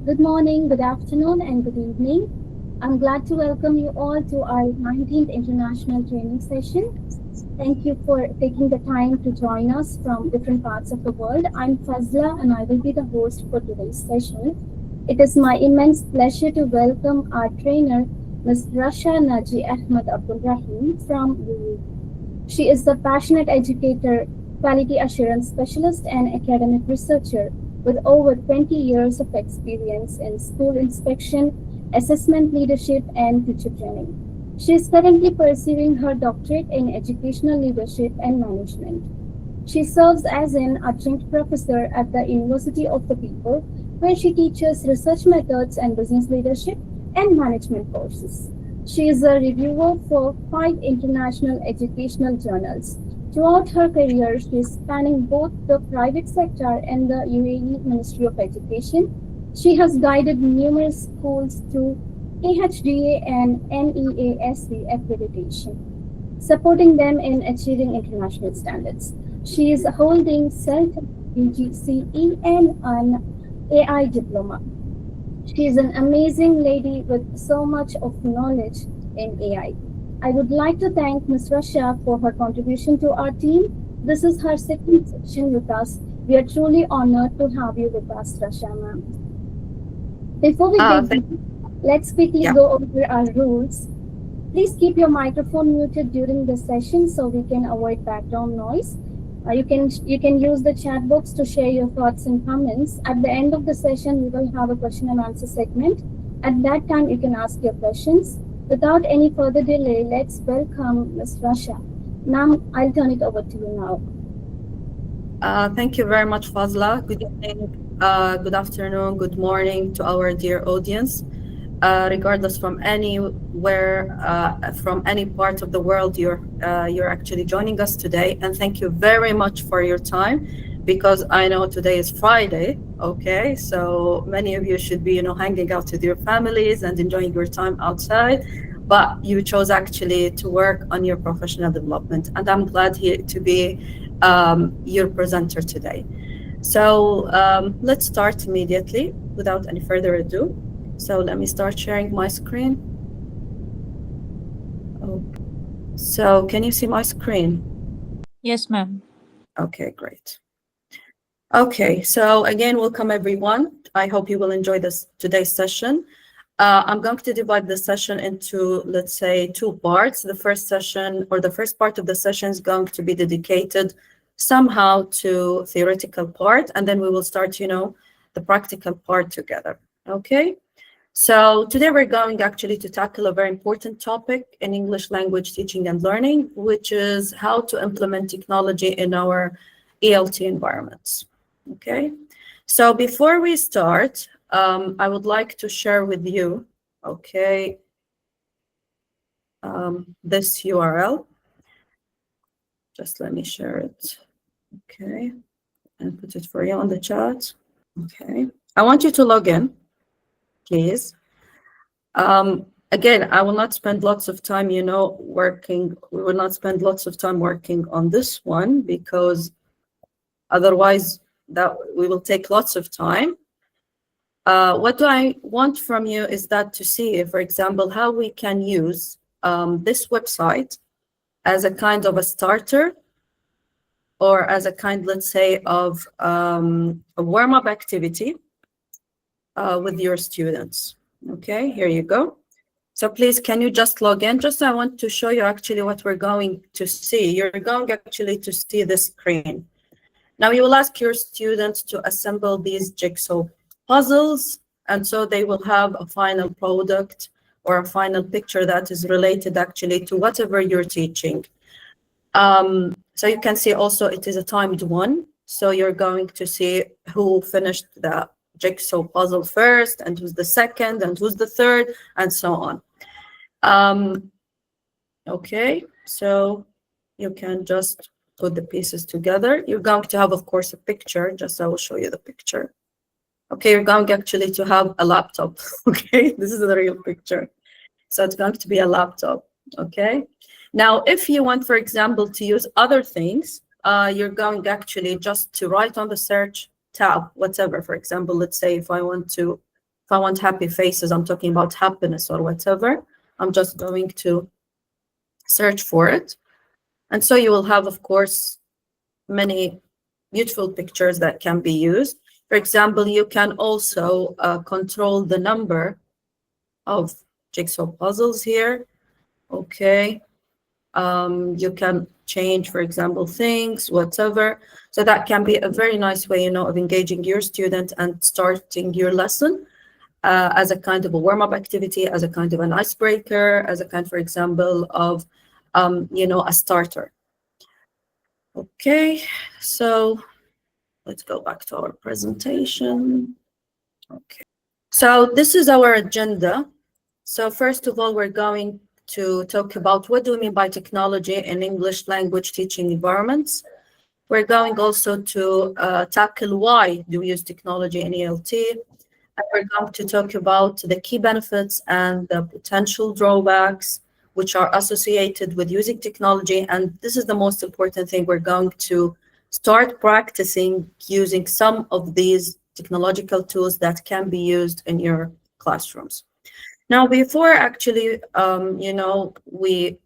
Good morning, good afternoon, and good evening. I'm glad to welcome you all to our 19th International Training Session. Thank you for taking the time to join us from different parts of the world. I'm Fazla and I will be the host for today's session. It is my immense pleasure to welcome our trainer, Ms. Rasha Naji Ahmed Abdul Rahim from UAE. She is a passionate educator, quality assurance specialist, and academic researcher with over 20 years of experience in school inspection, assessment leadership, and teacher training. She is currently pursuing her doctorate in educational leadership and management. She serves as an adjunct professor at the University of the People, where she teaches research methods and business leadership and management courses. She is a reviewer for 5 international educational journals. Throughout her career, she is spanning both the private sector and the UAE Ministry of Education. She has guided numerous schools through AHDA and NEASC accreditation, supporting them in achieving international standards. She is holding CELTA UGCE and an AI diploma. She is an amazing lady with so much of knowledge in AI. I would like to thank Ms. Rasha for her contribution to our team. This is her second session with us. We are truly honored to have you with us, Rasha ma'am. Before we Thank begin, let's quickly Yeah. go over our rules. Please keep your microphone muted during the session so we can avoid background noise. You can use the chat box to share your thoughts and comments. At the end of the session, we will have a question and answer segment. At that time, you can ask your questions. Without any further delay, let's welcome Ms. Rasha. Ma'am, I'll turn it over to you now. Thank you very much, Fazla. Good evening, good afternoon, good morning to our dear audience. Regardless from anywhere, from any part of the world you're actually joining us today, and thank you very much for your time, because I know today is Friday. Okay, so many of you should be, hanging out with your families and enjoying your time outside, but you chose actually to work on your professional development, and I'm glad here to be your presenter today. So let's start immediately without any further ado. So let me start sharing my screen. Oh, so can you see my screen? Yes, ma'am. Okay, great. Okay, so again, welcome everyone. I hope you will enjoy this today's session. I'm going to divide the session into, let's say, two parts. The first session, or the first part of the session, is going to be dedicated somehow to theoretical part, and then we will start, the practical part together. Okay. So today we're going actually to tackle a very important topic in English language teaching and learning, which is how to implement technology in our ELT environments. Okay. So before we start, I would like to share with you, okay, this URL. Just let me share it. Okay. And put it for you on the chat. Okay. I want you to log in, please. Again, I will not spend lots of time, working. We will not spend lots of time working on this one, because otherwise that we will take lots of time. What I want from you is that to see, for example, how we can use this website as a kind of a starter, or as a kind, let's say, of a warm-up activity with your students. Okay, here you go. So please, can you just log in? Just I want to show you actually what we're going to see. You're going actually to see this screen. Now you will ask your students to assemble these jigsaw puzzles, and so they will have a final product or a final picture that is related actually to whatever you're teaching. So you can see also it is a timed one. So you're going to see who finished the jigsaw puzzle first, and who's the second, and who's the third, and so on. Okay, so you can just put the pieces together. You're going to have, of course, a picture. Just I will show you the picture. Okay, you're going actually to have a laptop. Okay, this is the real picture. So it's going to be a laptop. Okay. Now, if you want, for example, to use other things, you're going actually just to write on the search tab, whatever. For example, let's say if I want to If I want happy faces, I'm talking about happiness or whatever. I'm just going to search for it. And so you will have, of course, many beautiful pictures that can be used. For example, you can also control the number of jigsaw puzzles here. Okay. You can change, for example, things, whatever. So that can be a very nice way, of engaging your student and starting your lesson as a kind of a warm-up activity, as a kind of an icebreaker, as a kind, for example, of, a starter. Okay, so let's go back to our presentation. Okay, so this is our agenda. So first of all, we're going to talk about what do we mean by technology in English language teaching environments. We're going also to tackle why do we use technology in ELT. And we're going to talk about the key benefits and the potential drawbacks which are associated with using technology. And this is the most important thing. We're going to start practicing using some of these technological tools that can be used in your classrooms. Now, before actually, we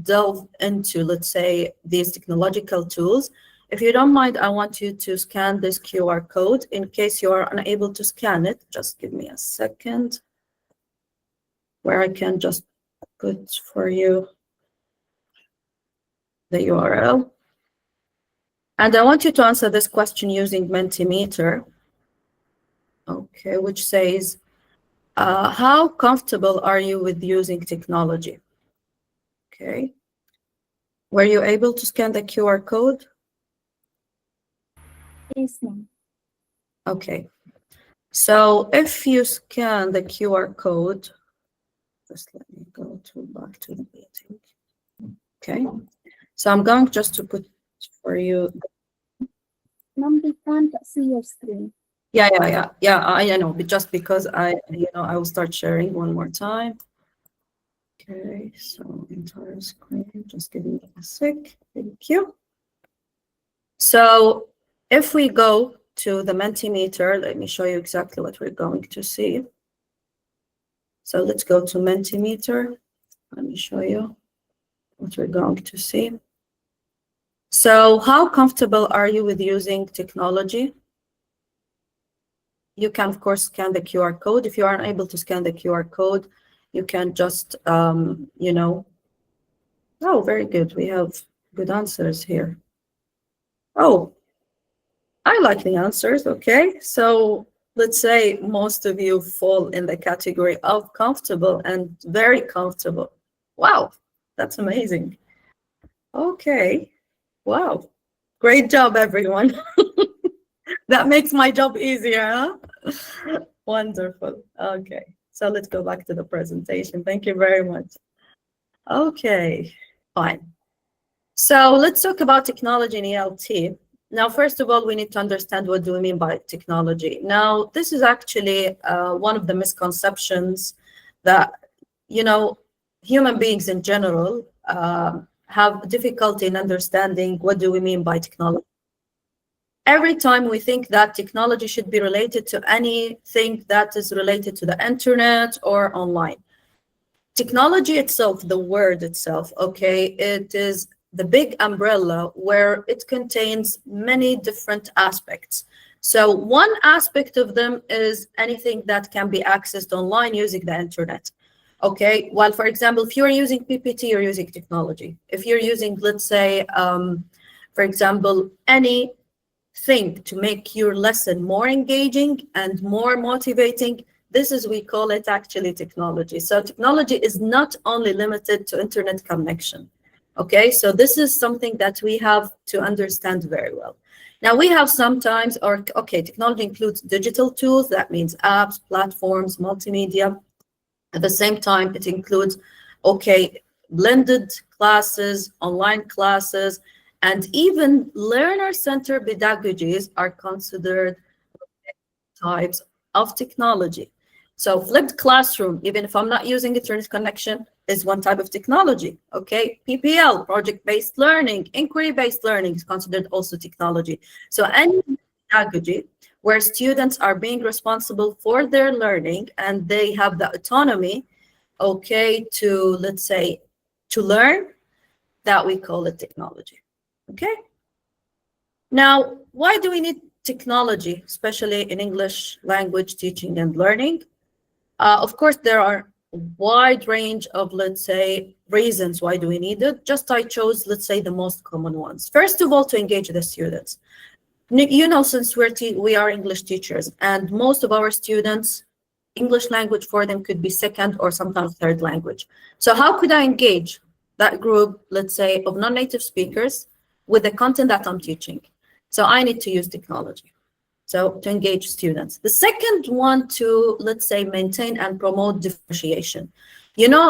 delve into, let's say, these technological tools, if you don't mind, I want you to scan this QR code. In case you are unable to scan it, just give me a second where I can just put for you the URL. And I want you to answer this question using Mentimeter, okay, which says, how comfortable are you with using technology? Okay. Were you able to scan the QR code? Yes, ma'am. Okay. So if you scan the QR code, just let me go back to the meeting. Okay. So I'm going just to put for you. Ma'am, we can't see your screen. Yeah. I know, but just because I will start sharing one more time. Okay, so entire screen, just give me a sec. Thank you. So if we go to the Mentimeter, let me show you exactly what we're going to see. So let's go to Mentimeter. Let me show you what we're going to see. So how comfortable are you with using technology? You can, of course, scan the QR code. If you are unable to scan the QR code, you can just, oh, very good. We have good answers here. Oh, I like the answers. Okay. So let's say most of you fall in the category of comfortable and very comfortable. Wow, that's amazing. Okay. Wow. Great job, everyone. That makes my job easier, huh? Wonderful. Okay. So let's go back to the presentation. Thank you very much. Okay, fine. So let's talk about technology in ELT. Now, first of all, we need to understand what do we mean by technology. Now, this is actually one of the misconceptions that, human beings in general have difficulty in understanding what do we mean by technology. Every time we think that technology should be related to anything that is related to the internet or online. Technology itself, the word itself, okay, it is the big umbrella where it contains many different aspects. So one aspect of them is anything that can be accessed online using the internet. Okay, well, for example, if you're using PPT, you're using technology. If you're using, let's say, for example, anything to make your lesson more engaging and more motivating, this is, we call it actually technology. So technology is not only limited to internet connection. Okay, so this is something that we have to understand very well. Now we have sometimes, technology includes digital tools, that means apps, platforms, multimedia. At the same time, it includes, blended classes, online classes, and even learner-centered pedagogies are considered types of technology. So flipped classroom, even if I'm not using internet connection, is one type of technology. Okay, PPL, project-based learning, inquiry-based learning is considered also technology. So any pedagogy, where students are being responsible for their learning and they have the autonomy, okay, to, let's say, to learn, that we call it technology. Okay. Now, why do we need technology, especially in English language teaching and learning? Of course, there are a wide range of, let's say, reasons why do we need it. Just I chose, let's say, the most common ones. First of all, to engage the students. You know, since we are English teachers, and most of our students, English language for them could be second or sometimes third language. So how could I engage that group, let's say, of non-native speakers with the content that I'm teaching? So I need to use technology. So to engage students. The second one, to, let's say, maintain and promote differentiation. You know,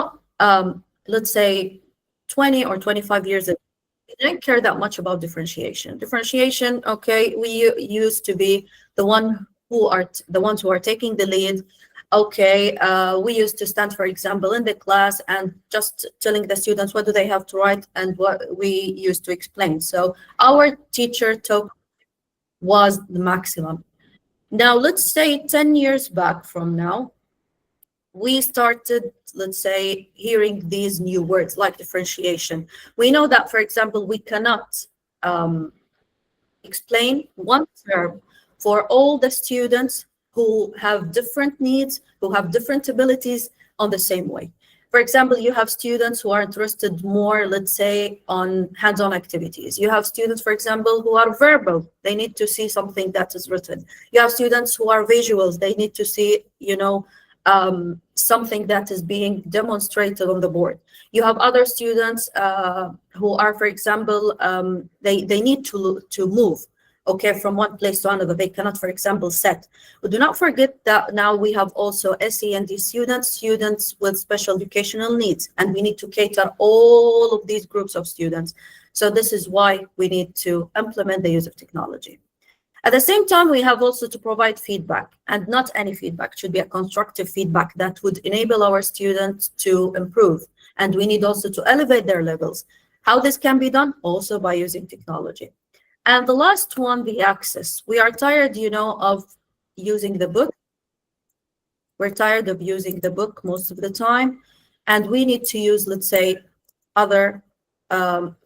let's say 20 or 25 years ago, we didn't care that much about differentiation. Differentiation, okay, we used to be the ones who are taking the lead. Okay, we used to stand, for example, in the class and just telling the students what do they have to write and what we used to explain. So our teacher talk was the maximum. Now, let's say 10 years back from now, we started, let's say, hearing these new words like differentiation. We know that, for example, we cannot explain one term for all the students who have different needs, who have different abilities on the same way. For example, you have students who are interested more, let's say, on hands-on activities. You have students, for example, who are verbal. They need to see something that is written. You have students who are visuals. They need to see, you know, something that is being demonstrated on the board. You have other students who are, for example, they need to move, okay, from one place to another. They cannot, for example, sit. But do not forget that now we have also SEND students with special educational needs, and we need to cater all of these groups of students. So this is why we need to implement the use of technology. At the same time, we have also to provide feedback, and not any feedback. It should be a constructive feedback that would enable our students to improve. And we need also to elevate their levels. How this can be done? Also by using technology. And the last one, the access. We are tired, you know, of using the book. We're tired of using the book most of the time. And we need to use, let's say, other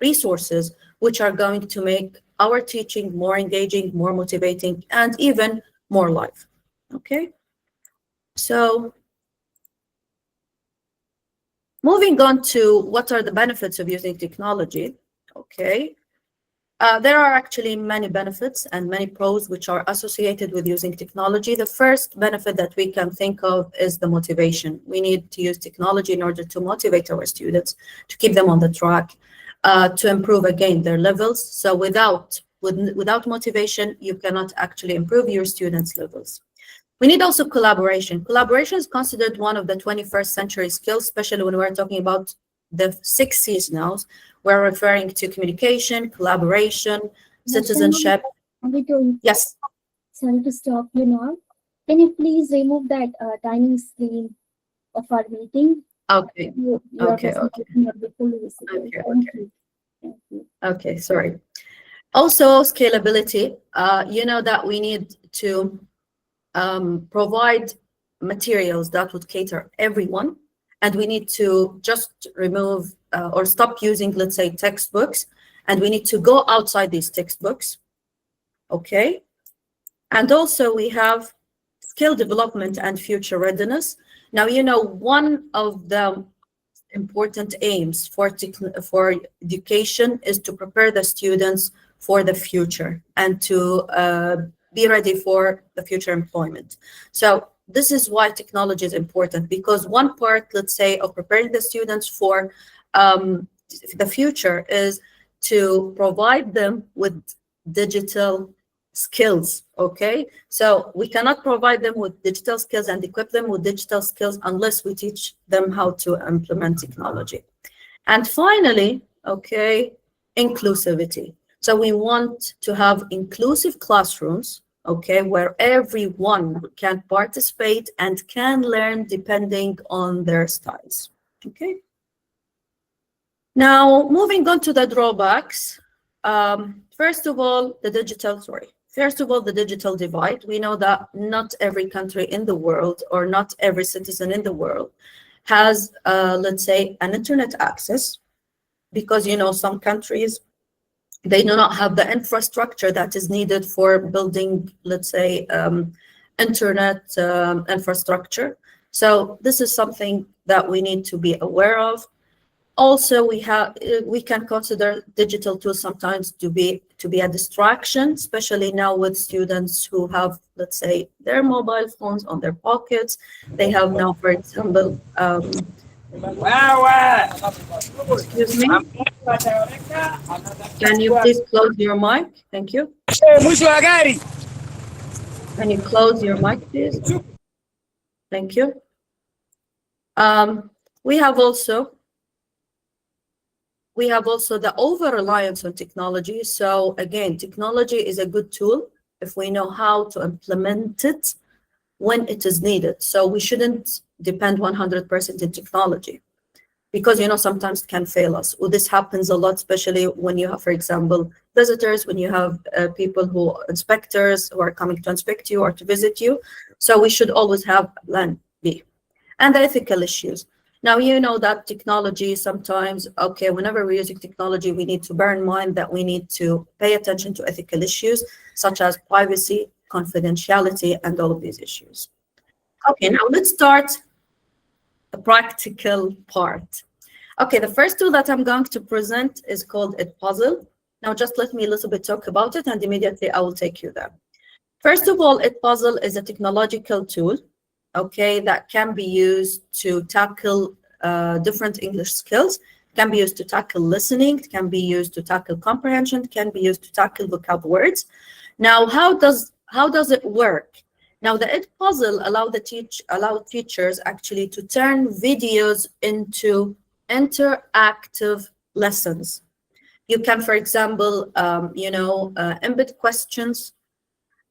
resources which are going to make our teaching more engaging, more motivating, and even more live. Okay. So moving on to what are the benefits of using technology. Okay. There are actually many benefits and many pros which are associated with using technology. The first benefit that we can think of is the motivation. We need to use technology in order to motivate our students, to keep them on the track, to improve again their levels. So without motivation, you cannot actually improve your students' levels. We need also collaboration. Collaboration is considered one of the 21st century skills, especially when we're talking about the 6 C's now. We're referring to communication, collaboration, citizenship. Yes. Sorry to stop you now. Can you please remove that tiny screen of our meeting? Okay. Okay. Okay. Sorry. Also, scalability. You know that we need to provide materials that would cater everyone, and we need to just remove or stop using, let's say, textbooks, and we need to go outside these textbooks. Okay. And also we have skill development and future readiness. Now, you know, one of the important aims for education is to prepare the students for the future and to be ready for the future employment. So this is why technology is important, because one part, let's say, of preparing the students for the future is to provide them with digital skills. Okay, so we cannot provide them with digital skills and equip them with digital skills unless we teach them how to implement technology. And finally, okay, inclusivity. So we want to have inclusive classrooms, okay, where everyone can participate and can learn depending on their styles. Okay. Now, moving on to the drawbacks. First of all, the digital, First of all, the digital divide. We know that not every country in the world or not every citizen in the world has, let's say, an internet access, because, some countries, they do not have the infrastructure that is needed for building, let's say, internet infrastructure. So this is something that we need to be aware of. Also, we can consider digital tools sometimes to be a distraction, especially now with students who have, let's say, their mobile phones on their pockets. They have now, for example, excuse me, can you please close your mic? Thank you. Can you close your mic, please? Thank you. We have also the over-reliance on technology. So again, technology is a good tool if we know how to implement it when it is needed. So we shouldn't depend 100% in technology, because, sometimes it can fail us. Well, this happens a lot, especially when you have, for example, visitors, when you have inspectors who are coming to inspect you or to visit you. So we should always have plan B. And the ethical issues. Now, that technology sometimes, okay, whenever we're using technology, we need to bear in mind that we need to pay attention to ethical issues, such as privacy, confidentiality, and all of these issues. Okay, now let's start the practical part. Okay, the first tool that I'm going to present is called TESOL. Now, just let me a little bit talk about it, and immediately I will take you there. First of all, TESOL is a technological tool, okay, that can be used to tackle different English skills. It can be used to tackle listening. It can be used to tackle comprehension. It can be used to tackle vocab words. Now, how does it work? Now, the TESOL allow teachers actually to turn videos into interactive lessons. You can, for example, embed questions,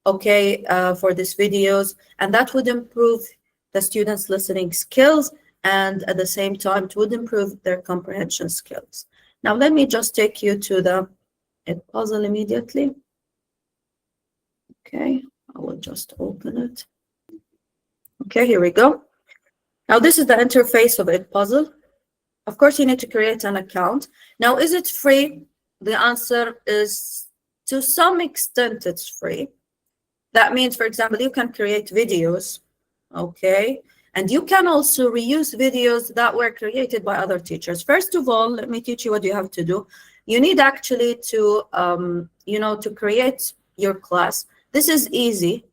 okay, for these videos, and that would improve the students' listening skills, and at the same time, it would improve their comprehension skills. Now, let me just take you to the TESOL immediately. Okay, I will just open it. Okay, here we go. Now, this is the interface of TESOL. Of course, you need to create an account. Now, is it free? The answer is, to some extent, it's free. That means, for example, you can create videos, okay? And you can also reuse videos that were created by other teachers. First of all, let me teach you what you have to do. You need actually to, to create your class. This is easy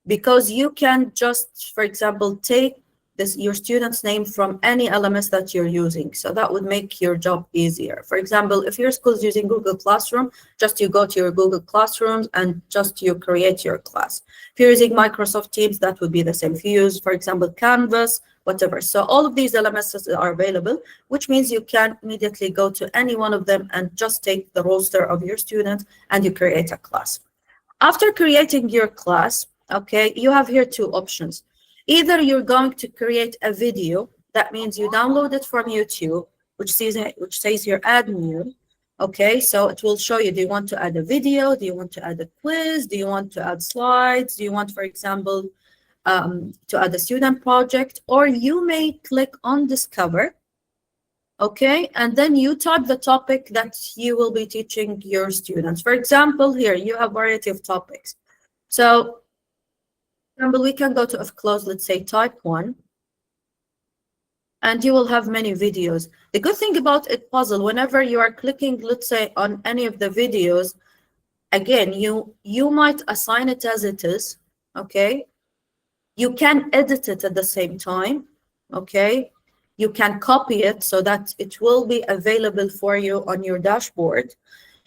because you can just, for example, take your student's name from any LMS that you're using. So that would make your job easier. For example, if your school is using Google Classroom, just you go to your Google Classrooms and just you create your class. If you're using Microsoft Teams, that would be the same. If you use, for example, Canvas, whatever. So all of these LMSs are available, which means you can immediately go to any one of them and just take the roster of your student and you create a class. After creating your class, okay, you have here two options. Either you're going to create a video, that means you download it from YouTube, which says here add new. Okay, so it will show you, do you want to add a video? Do you want to add a quiz? Do you want to add slides? Do you want, for example, to add a student project? Or you may click on discover, okay, and then you type the topic that you will be teaching your students. For example, here you have a variety of topics. So, for example, we can go to if close, let's say type 1, and you will have many videos. The good thing about TESOL, whenever you are clicking, let's say, on any of the videos, again, you might assign it as it is, okay? You can edit it at the same time, okay? You can copy it so that it will be available for you on your dashboard,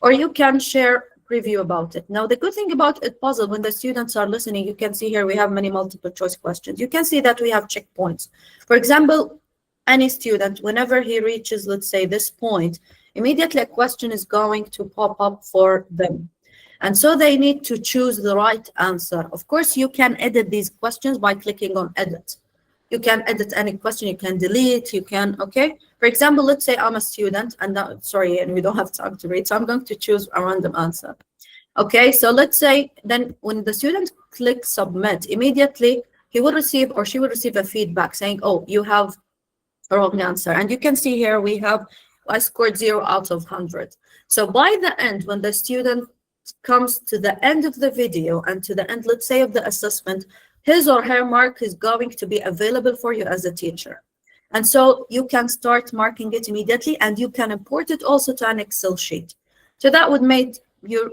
or you can share preview about it. Now, the good thing about TESOL, when the students are listening, you can see here we have many multiple choice questions. You can see that we have checkpoints. For example, any student, whenever he reaches, let's say, this point, immediately a question is going to pop up for them. And so they need to choose the right answer. Of course, you can edit these questions by clicking on edit. You can edit any question, you can delete, you can, okay? For example, let's say I'm a student, and sorry, and we don't have time to read, so I'm going to choose a random answer. Okay, so let's say then when the student clicks submit, immediately he will receive or she will receive a feedback saying, oh, you have a wrong answer. And you can see here I scored 0 out of 100. So by the end, when the student comes to the end of the video and to the end, let's say, of the assessment, his or her mark is going to be available for you as a teacher. And so you can start marking it immediately, and you can import it also to an Excel sheet. So that would make your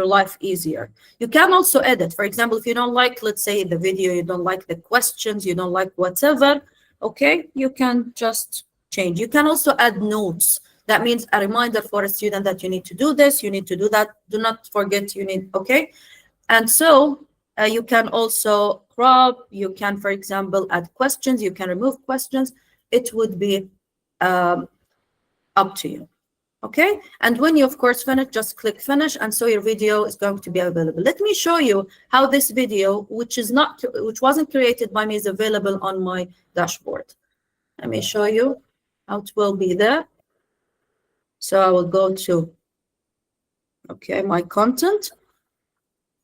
life easier. You can also edit. For example, if you don't like, let's say, the video, you don't like the questions, you don't like whatever, okay, you can just change. You can also add notes. That means a reminder for a student that you need to do this, you need to do that. Do not forget you need, okay? And so you can also crop, you can, for example, add questions, you can remove questions. It would be up to you. Okay, and when you of course finish, just click finish, and so your video is going to be available. Let me show you how this video, which wasn't created by me, is available on my dashboard. Let me show you how it will be there. So I will go to, okay, my content,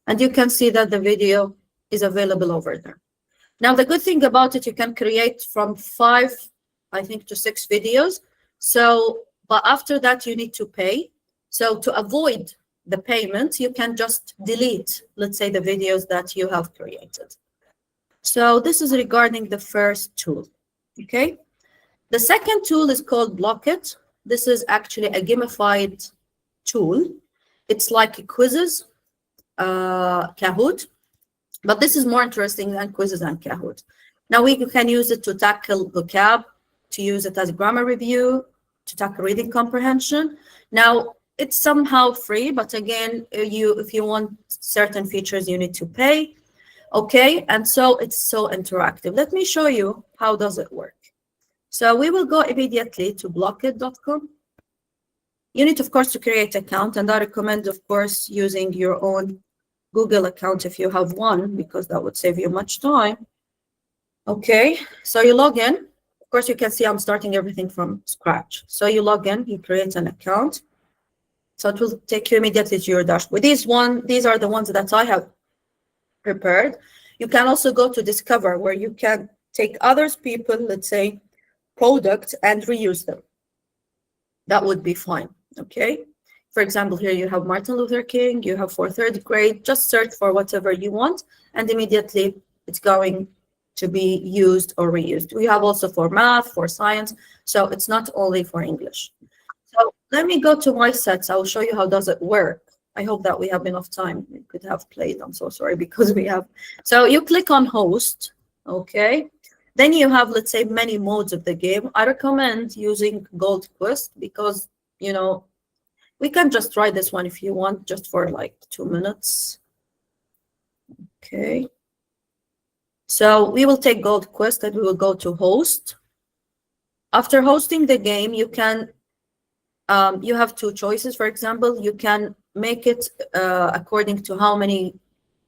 and you can see that the video is available over there. Now, the good thing about it, you can create from 5, I think, to 6 videos. So, but after that, you need to pay. So to avoid the payment, you can just delete, let's say, the videos that you have created. So this is regarding the first tool, okay? The second tool is called Blockit. This is actually a gamified tool. It's like a quizzes, Kahoot, but this is more interesting than quizzes and Kahoot. Now we can use it to tackle vocab, to use it as grammar review, to tackle reading comprehension. Now it's somehow free, but again, if you want certain features, you need to pay. Okay, and so it's so interactive. Let me show you how does it work. So we will go immediately to blockit.com. You need, of course, to create an account, and I recommend, of course, using your own Google account if you have one, because that would save you much time. Okay, so you log in. Of course, you can see I'm starting everything from scratch. So you log in, you create an account. So it will take you immediately to your dashboard. These are the ones that I have prepared. You can also go to Discover, where you can take others people, let's say, products, and reuse them. That would be fine, okay? For example, here you have Martin Luther King, you have for 3rd grade, just search for whatever you want, and immediately it's going to be used or reused. We have also for math, for science, so it's not only for English. So let me go to my sets. I will show you how does it work. I hope that we have enough time. We could have played, I'm so sorry, because we have. So you click on host, okay? Then you have, let's say, many modes of the game. I recommend using Gold Quest because, you know, we can just try this one if you want, just for like 2 minutes. Okay. So we will take Gold Quest and we will go to host. After hosting the game, you can, you have 2 choices. For example, you can make it according to how many,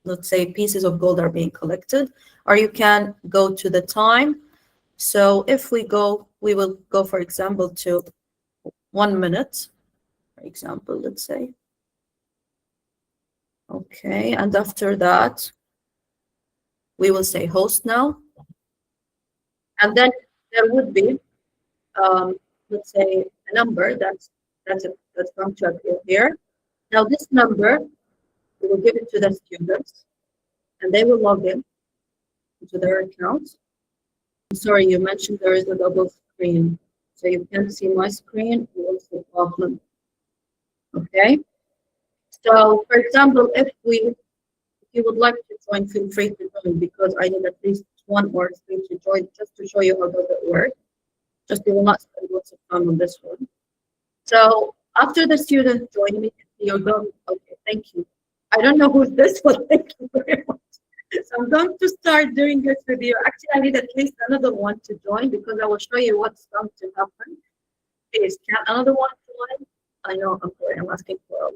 let's say, pieces of gold are being collected, or you can go to the time. So if we will go, for example, to 1 minute, for example, let's say. Okay, and after that, we will say host now. And then there would be, let's say, a number that's going to appear here. Now this number, we will give it to the students, and they will log in into their account. I'm sorry, you mentioned there is a double screen, so you can't see my screen. What's the problem? Okay. So, for example, if you would like to join, feel free to join, because I need at least 1 or 3 to join, just to show you how does it work. Just you will not spend lots of time on this one. So after the student join immediately, you're going. Okay, thank you. I don't know who's this, but thank you very much. So I'm going to start doing this video. Actually, I need at least another one to join, because I will show you what's going to happen. Please, can another one join? I know, I'm sorry, I'm asking for a lot.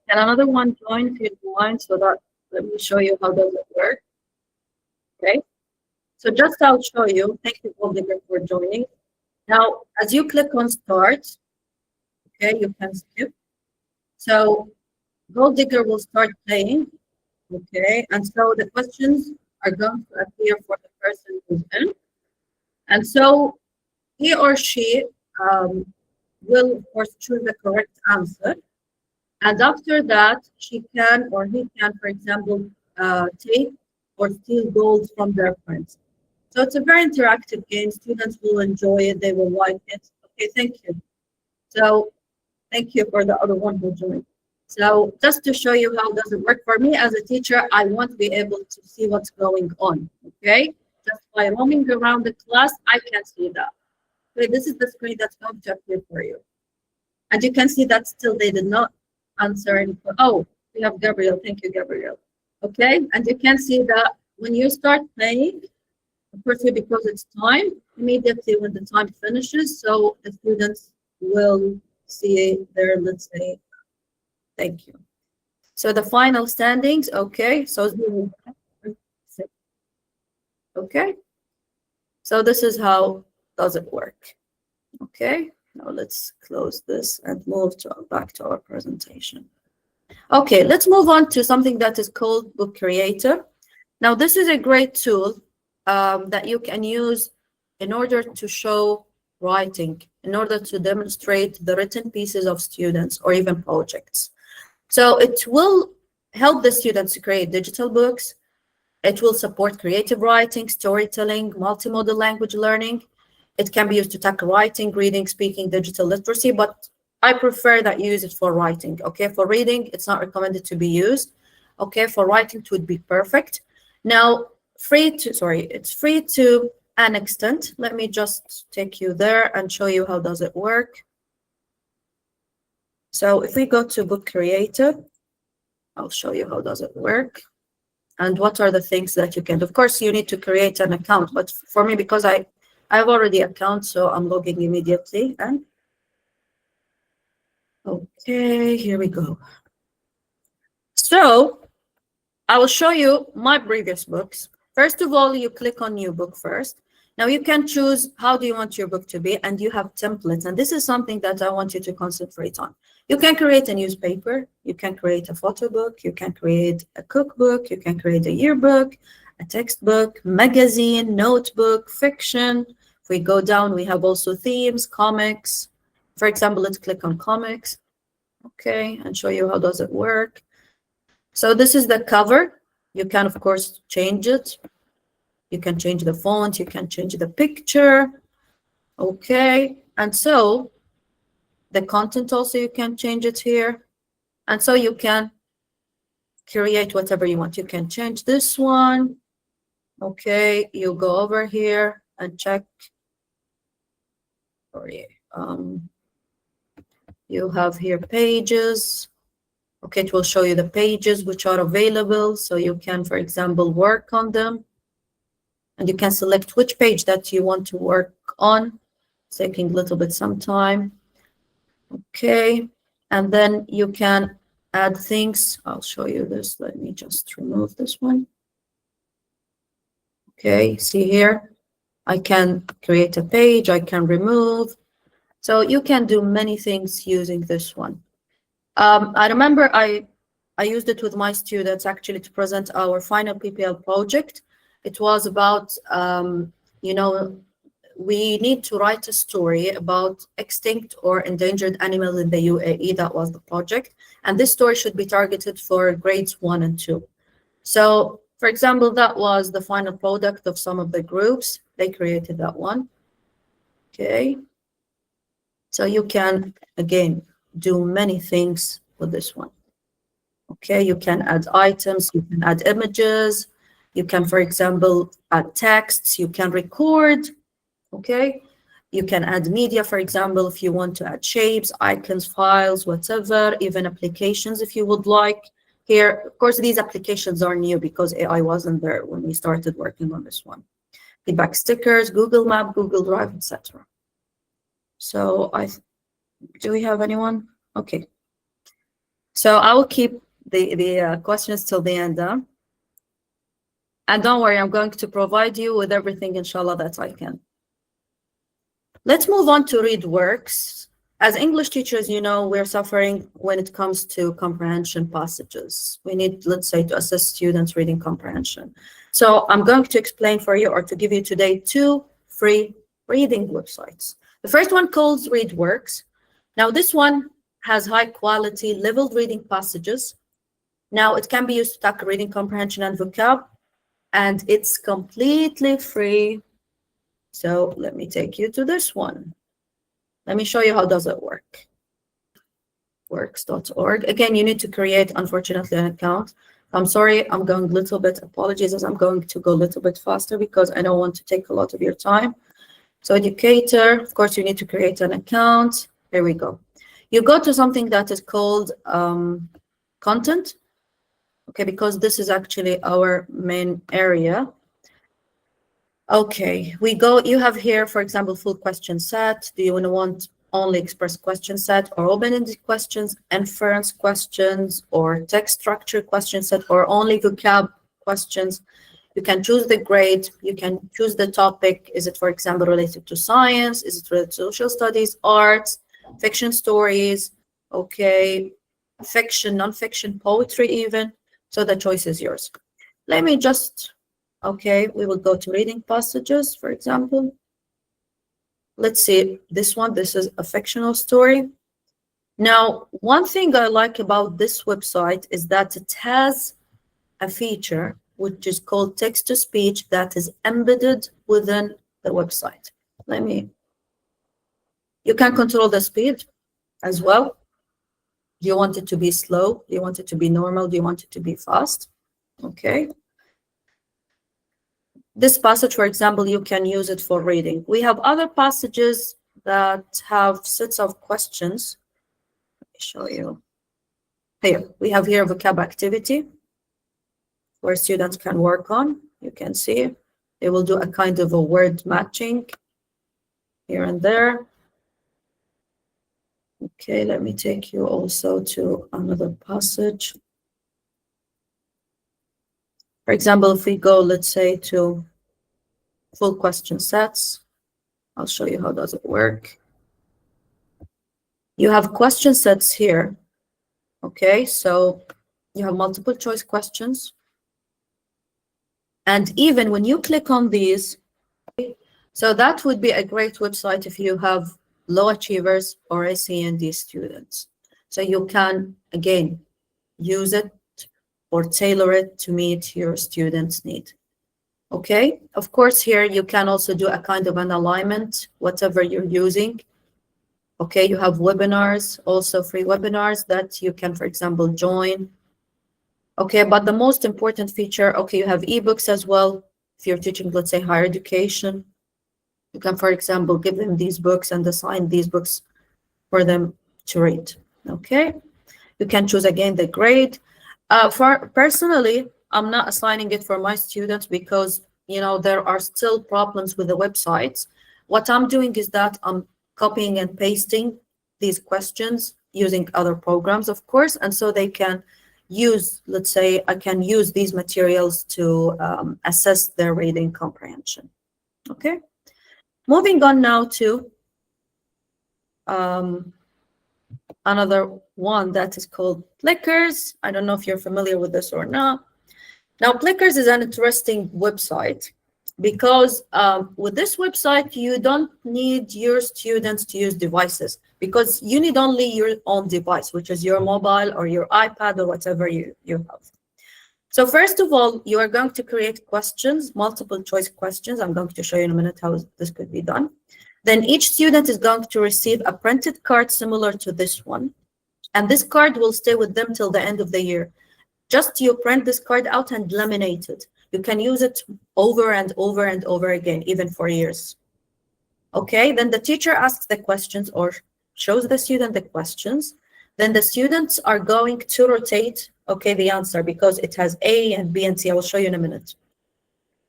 Can another one join if you don't mind, so that let me show you how does it work. Okay, so just I'll show you. Thank you all for joining. Now, as you click on start, okay, you can skip. So Gold Digger will start playing, okay? And so the questions are going to appear for the person who's in. And so he or she will, of course, choose the correct answer. And after that, she can or he can, for example, take or steal gold from their friends. So it's a very interactive game. Students will enjoy it. They will like it. Okay, thank you. So thank you for the other one who joined. So just to show you how does it work for me as a teacher, I want to be able to see what's going on. Okay, just by roaming around the class, I can see that. Okay, this is the screen that's going to appear for you. And you can see that still they did not answer any. Oh, we have Gabriel. Thank you, Gabriel. Okay, and you can see that when you start playing, of course, because it's time, immediately when the time finishes, so the students will see their, let's say, thank you. So the final standings, okay, so okay. So this is how does it work. Okay, now let's close this and move back to our presentation. Okay, let's move on to something that is called Book Creator. Now, this is a great tool that you can use in order to show writing, in order to demonstrate the written pieces of students or even projects. So it will help the students to create digital books. It will support creative writing, storytelling, multimodal language learning. It can be used to tackle writing, reading, speaking, digital literacy, but I prefer that you use it for writing. Okay, for reading, it's not recommended to be used. Okay, for writing, it would be perfect. Now, it's free to an extent. Let me just take you there and show you how does it work. So if we go to Book Creator, I'll show you how does it work and what are the things that you can do. Of course, you need to create an account, but for me, because I have already an account, so I'm logging immediately. And okay, here we go. So I will show you my previous books. First of all, you click on New Book first. Now you can choose how do you want your book to be, and you have templates. And this is something that I want you to concentrate on. You can create a newspaper, you can create a photo book, you can create a cookbook, you can create a yearbook, a textbook, magazine, notebook, fiction. If we go down, we have also themes, comics. For example, let's click on comics. Okay, and show you how does it work. So this is the cover. You can, of course, change it. You can change the font. You can change the picture. Okay. And so the content also, you can change it here. And so you can create whatever you want. You can change this one. Okay. You go over here and check. Sorry. You have here pages. Okay, it will show you the pages which are available. So you can, for example, work on them. And you can select which page that you want to work on. It's taking a little bit some time. Okay, and then you can add things. I'll show you this. Let me just remove this one. Okay, see here, I can create a page, I can remove. So you can do many things using this one. I remember I used it with my students actually to present our final PPL project. It was about, you know, we need to write a story about extinct or endangered animals in the UAE. That was the project. And this story should be targeted for grades 1 and 2. So, for example, that was the final product of some of the groups. They created that one. Okay. So you can, again, do many things with this one. Okay, you can add items, you can add images, you can, for example, add texts, you can record, okay? You can add media, for example, if you want to add shapes, icons, files, whatever, even applications if you would like. Here, of course, these applications are new because AI wasn't there when we started working on this one. Feedback stickers, Google Map, Google Drive, etc. So do we have anyone? Okay. So I will keep the questions till the end. And don't worry, I'm going to provide you with everything, inshallah, that I can. Let's move on to read works. As English teachers, we're suffering when it comes to comprehension passages. We need, let's say, to assess students' reading comprehension. So I'm going to explain for you, or to give you today, two free reading websites. The first one called ReadWorks. Now, this one has high quality leveled reading passages. Now, it can be used to tackle reading comprehension and vocab, and it's completely free. So let me take you to this one. Let me show you how does it work. Works.org. Again, you need to create, unfortunately, an account. I'm sorry, I'm going a little bit, apologies, as I'm going to go a little bit faster because I don't want to take a lot of your time. So educator, of course, you need to create an account. Here we go. You go to something that is called content, okay, because this is actually our main area. Okay, we go, you have here, for example, full question set. Do you want only express question set, or open-ended questions, inference questions, or text structure question set, or only vocab questions? You can choose the grade, you can choose the topic. Is it, for example, related to science? Is it related to social studies, arts, fiction stories, okay, fiction, non-fiction, poetry even? So the choice is yours. Let me just, okay, we will go to reading passages, for example. Let's see this one. This is a fictional story. Now, one thing I like about this website is that it has a feature which is called text-to-speech that is embedded within the website. You can control the speed as well. Do you want it to be slow? Do you want it to be normal? Do you want it to be fast? Okay. This passage, for example, you can use it for reading. We have other passages that have sets of questions. Let me show you. Here, we have here vocab activity where students can work on. You can see they will do a kind of a word matching here and there. Okay, let me take you also to another passage. For example, if we go, let's say, to full question sets, I'll show you how does it work. You have question sets here. Okay, so you have multiple choice questions. And even when you click on these, so that would be a great website if you have low achievers or SEND students. So you can, again, use it or tailor it to meet your students' need. Okay, of course, here you can also do a kind of an alignment, whatever you're using. Okay, you have webinars, also free webinars that you can, for example, join. Okay, but the most important feature, okay, you have ebooks as well. If you're teaching, let's say, higher education, you can, for example, give them these books and assign these books for them to read. Okay, you can choose again the grade. For personally, I'm not assigning it for my students because there are still problems with the websites. What I'm doing is that I'm copying and pasting these questions using other programs, of course, and so they can use, let's say, I can use these materials to assess their reading comprehension. Okay, moving on now to another one that is called Plickers. I don't know if you're familiar with this or not. Now, Plickers is an interesting website because with this website, you don't need your students to use devices because you need only your own device, which is your mobile or your iPad or whatever you have. So first of all, you are going to create questions, multiple choice questions. I'm going to show you in a minute how this could be done. Then each student is going to receive a printed card similar to this one. And this card will stay with them till the end of the year. Just you print this card out and laminate it. You can use it over and over and over again, even for years. Okay, then the teacher asks the questions or shows the student the questions. Then the students are going to rotate, okay, the answer because it has A and B and C. I will show you in a minute.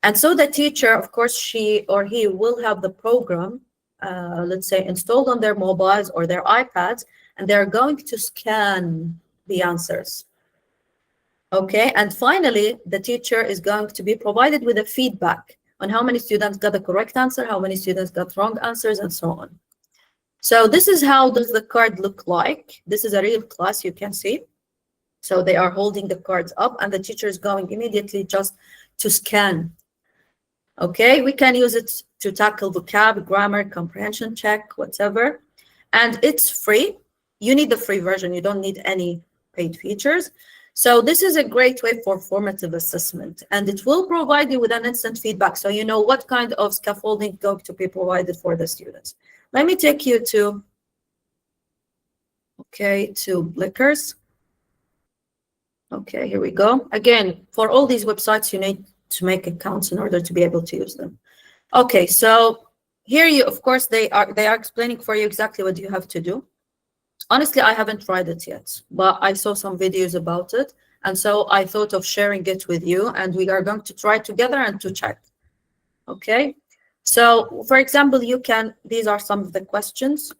And so the teacher, of course, she or he will have the program, let's say, installed on their mobiles or their iPads, and they're going to scan the answers. Okay, and finally, the teacher is going to be provided with a feedback on how many students got the correct answer, how many students got wrong answers, and so on. So this is how does the card look like. This is a real class, you can see. So they are holding the cards up and the teacher is going immediately just to scan. Okay, we can use it to tackle vocab, grammar, comprehension check, whatever. And it's free. You need the free version. You don't need any paid features. So this is a great way for formative assessment, and it will provide you with an instant feedback. So you know what kind of scaffolding is going to be provided for the students. Let me take you to, to Blickers. Okay, here we go. Again, for all these websites, you need to make accounts in order to be able to use them. Okay, so here you, of course, they are explaining for you exactly what you have to do. Honestly, I haven't tried it yet, but I saw some videos about it. And so I thought of sharing it with you, and we are going to try together and to check. Okay, so for example, these are some of the questions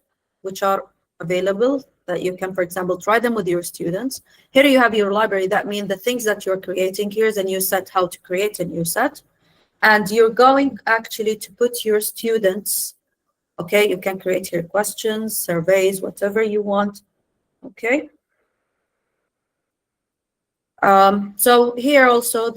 which are available that you can, for example, try them with your students. Here you have your library. That means the things that you're creating. Here's a new set, how to create a new set. And you're going actually to put your students, okay, you can create here questions, surveys, whatever you want, okay. So here also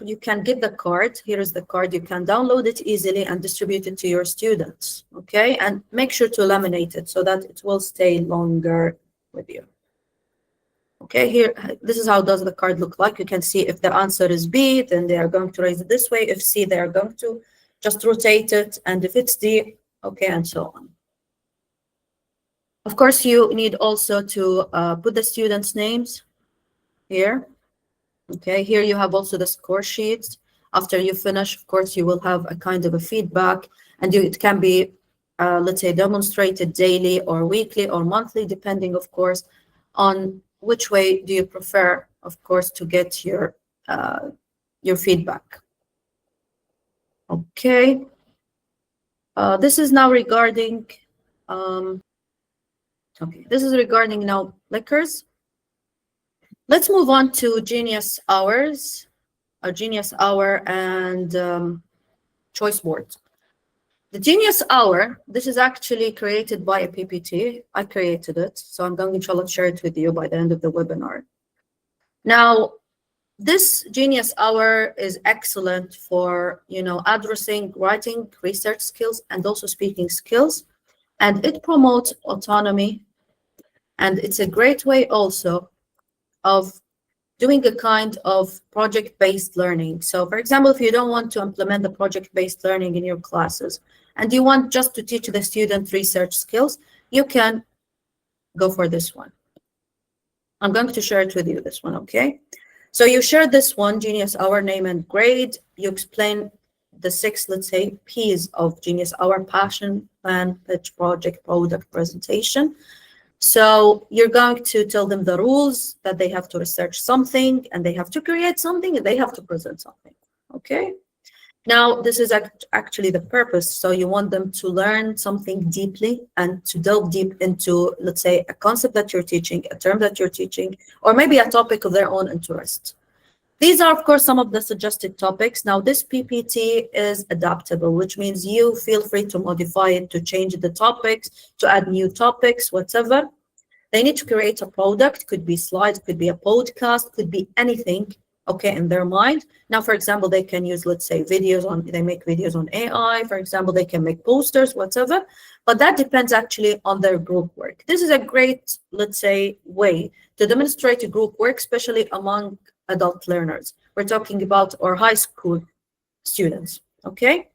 you can get the card. Here is the card. You can download it easily and distribute it to your students, okay? And make sure to laminate it so that it will stay longer with you. Okay, here, this is how does the card look like. You can see if the answer is B, then they are going to raise it this way. If C, they are going to just rotate it. And if it's D, okay, and so on. Of course, you need also to put the students' names here. Okay, here you have also the score sheets. After you finish, of course, you will have a kind of a feedback, and it can be, let's say, demonstrated daily or weekly or monthly, depending, of course, on which way do you prefer, of course, to get your feedback. Okay, this is now regarding, this is regarding now Blickers. Let's move on to Genius Hours, Genius Hour and Choice Board. The Genius Hour, this is actually created by a PPT. I created it, so I'm going to inshallah share it with you by the end of the webinar. Now, this Genius Hour is excellent for, addressing writing, research skills, and also speaking skills. And it promotes autonomy. And it's a great way also of doing a kind of project-based learning. So for example, if you don't want to implement the project-based learning in your classes and you want just to teach the student research skills, you can go for this one. I'm going to share it with you, this one, okay? So you share this one, Genius Hour, name and grade. You explain the 6, let's say, P's of Genius Hour: passion, plan, pitch, project, product, presentation. So you're going to tell them the rules, that they have to research something and they have to create something and they have to present something, okay? Now, this is actually the purpose. So you want them to learn something deeply and to delve deep into, let's say, a concept that you're teaching, a term that you're teaching, or maybe a topic of their own interest. These are, of course, some of the suggested topics. Now, this PPT is adaptable, which means you feel free to modify it, to change the topics, to add new topics, whatever. They need to create a product, could be slides, could be a podcast, could be anything, okay, in their mind. Now, for example, they can use, let's say, they make videos on AI, for example, they can make posters, whatever, but that depends actually on their group work. This is a great, let's say, way to demonstrate group work, especially among adult learners. We're talking about our high school students, okay?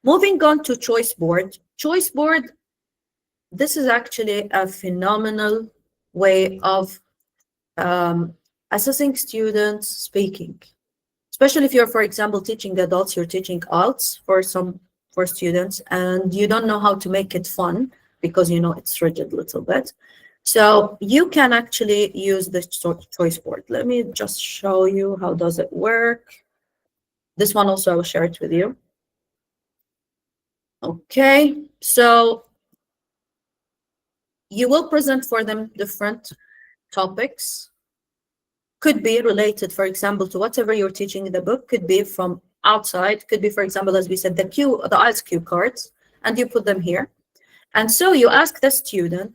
Moving on to Choice Board. Choice Board, this is actually a phenomenal way of assessing students speaking, especially if you're, for example, teaching adults, you're teaching ALTs for students, and you don't know how to make it fun because it's rigid a little bit. So you can actually use this choice board. Let me just show you how does it work. This one also I will share it with you. Okay, so you will present for them different topics. Could be related, for example, to whatever you're teaching in the book, could be from outside, could be, for example, as we said, the IELTS cue cards, and you put them here. And so you ask the student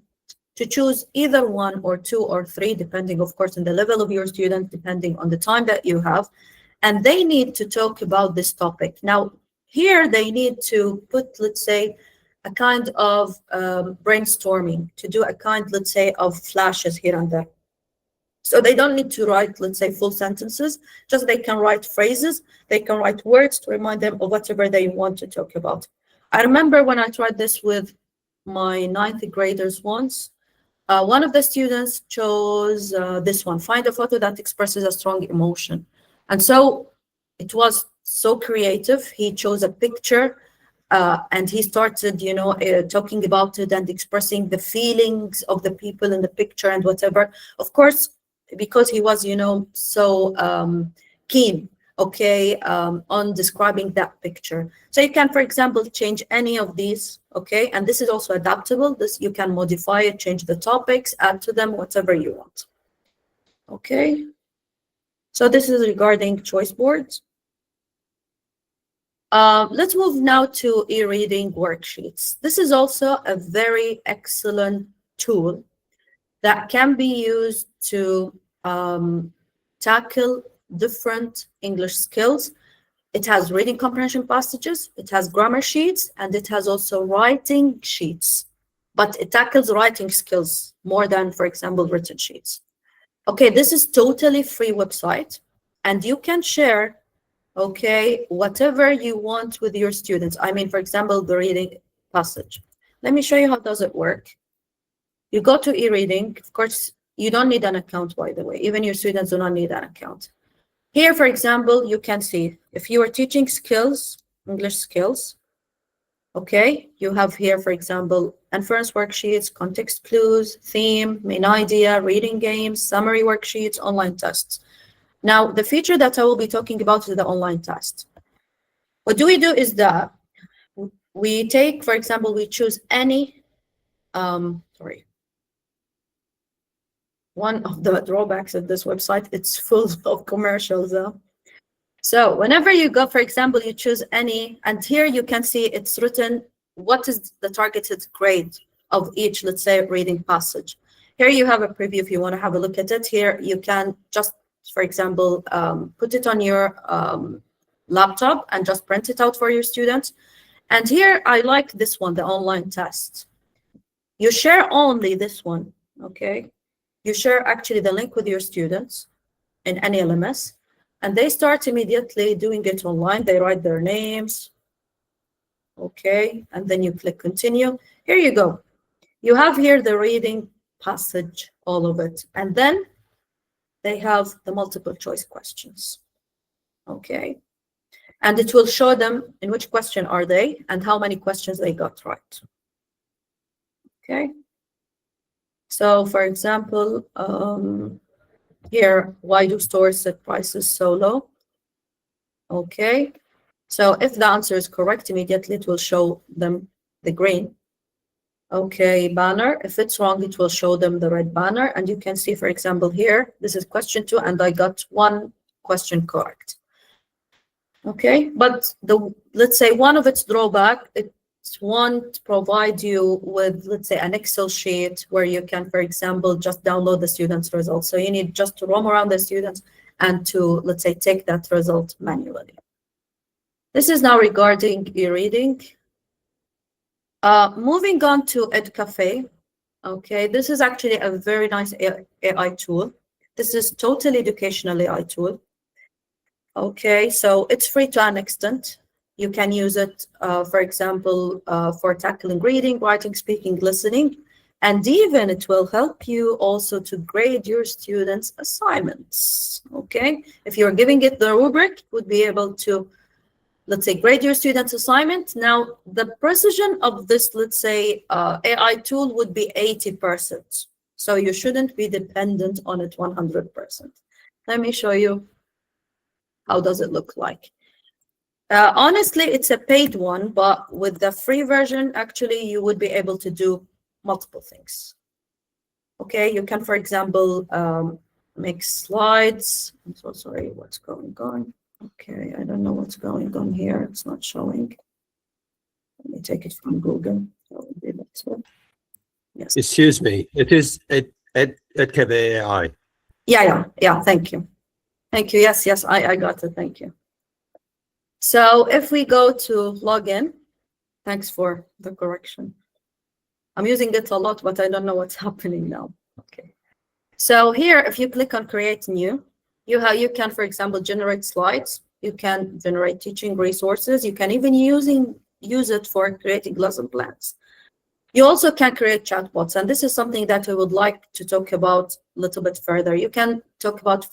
to choose either one or two or three, depending, of course, on the level of your student, depending on the time that you have. And they need to talk about this topic. Now, here they need to put, let's say, a kind of brainstorming, to do a kind, let's say, of flashes here and there. So they don't need to write, let's say, full sentences, just they can write phrases, they can write words to remind them of whatever they want to talk about. I remember when I tried this with my ninth graders once, one of the students chose this one, find a photo that expresses a strong emotion. And so it was so creative. He chose a picture and he started, talking about it and expressing the feelings of the people in the picture and whatever. Of course, because he was, so keen, okay, on describing that picture. So you can, for example, change any of these, okay, and this is also adaptable. This you can modify it, change the topics, add to them, whatever you want. Okay, so this is regarding choice boards. Let's move now to e-reading worksheets. This is also a very excellent tool that can be used to tackle different English skills. It has reading comprehension passages, it has grammar sheets, and it has also writing sheets. But it tackles writing skills more than, for example, written sheets. Okay, this is totally free website, and you can share, okay, whatever you want with your students. I mean, for example, the reading passage. Let me show you how does it work. You go to e-reading. Of course, you don't need an account, by the way. Even your students do not need an account. Here, for example, you can see if you are teaching skills, English skills, okay, you have here, for example, inference worksheets, context clues, theme, main idea, reading games, summary worksheets, online tests. Now, the feature that I will be talking about is the online test. What do is that we take, for example, we choose any, one of the drawbacks of this website, it's full of commercials. So whenever you go, for example, you choose any, and here you can see it's written, what is the targeted grade of each, let's say, reading passage. Here you have a preview if you want to have a look at it. Here you can just, for example, put it on your laptop and just print it out for your students. And here I like this one, the online test. You share only this one, okay? You share actually the link with your students in any LMS, and they start immediately doing it online. They write their names, okay, and then you click continue. Here you go. You have here the reading passage, all of it, and then they have the multiple choice questions, okay, and it will show them in which question are they and how many questions they got right, okay. So, for example, here, why do stores set prices so low? Okay, so if the answer is correct, immediately it will show them the green. Okay, banner. If it's wrong, it will show them the red banner. And you can see, for example, here, this is question 2, and I got 1 question correct. Okay, but let's say one of its drawback, it won't provide you with, let's say, an Excel sheet where you can, for example, just download the students' results. So you need just to roam around the students and to, let's say, take that result manually. This is now regarding e-reading. Moving on to EdCafe. Okay, this is actually a very nice AI tool. This is totally educational AI tool. Okay, so it's free to an extent. You can use it, for example, for tackling reading, writing, speaking, listening, and even it will help you also to grade your students' assignments. Okay, if you're giving it the rubric, it would be able to, let's say, grade your students' assignment. Now, the precision of this, let's say, AI tool would be 80%. So you shouldn't be dependent on it 100%. Let me show you how does it look like. Honestly, it's a paid one, but with the free version, actually, you would be able to do multiple things. Okay, you can, for example, make slides. I'm so sorry, what's going on? Okay, I don't know what's going on here. It's not showing. Let me take it from Google. That would be better. So, yes. Excuse me. It is at KBAI. Yeah. Thank you. Yes, I got it. Thank you. So if we go to login, thanks for the correction. I'm using it a lot, but I don't know what's happening now. Okay. So here, if you click on create new, you can, for example, generate slides. You can generate teaching resources. You can even use it for creating lesson plans. You also can create chatbots, and this is something that I would like to talk about a little bit further. You can talk about,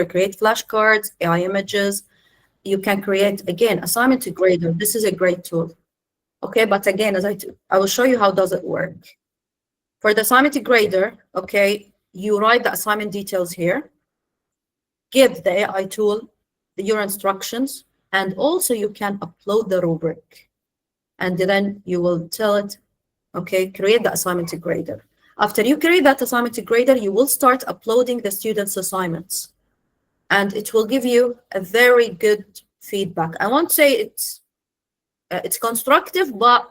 create flashcards, AI images. You can create, again, assignment grader. This is a great tool. Okay, but again, I will show you how does it work. For the assignment grader, okay, you write the assignment details here, give the AI tool your instructions, and also you can upload the rubric. And then you will tell it, okay, create the assignment grader. After you create that assignment grader, you will start uploading the students' assignments. And it will give you a very good feedback. I won't say it's constructive, but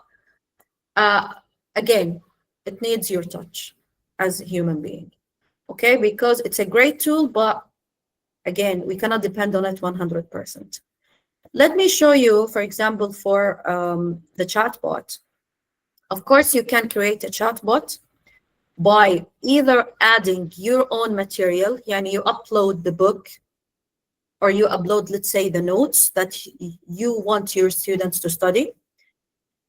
again, it needs your touch as a human being, okay? Because it's a great tool, but again, we cannot depend on it 100%. Let me show you, for example, for the chatbot. Of course, you can create a chatbot by either adding your own material, yani you upload the book, or you upload, let's say, the notes that you want your students to study.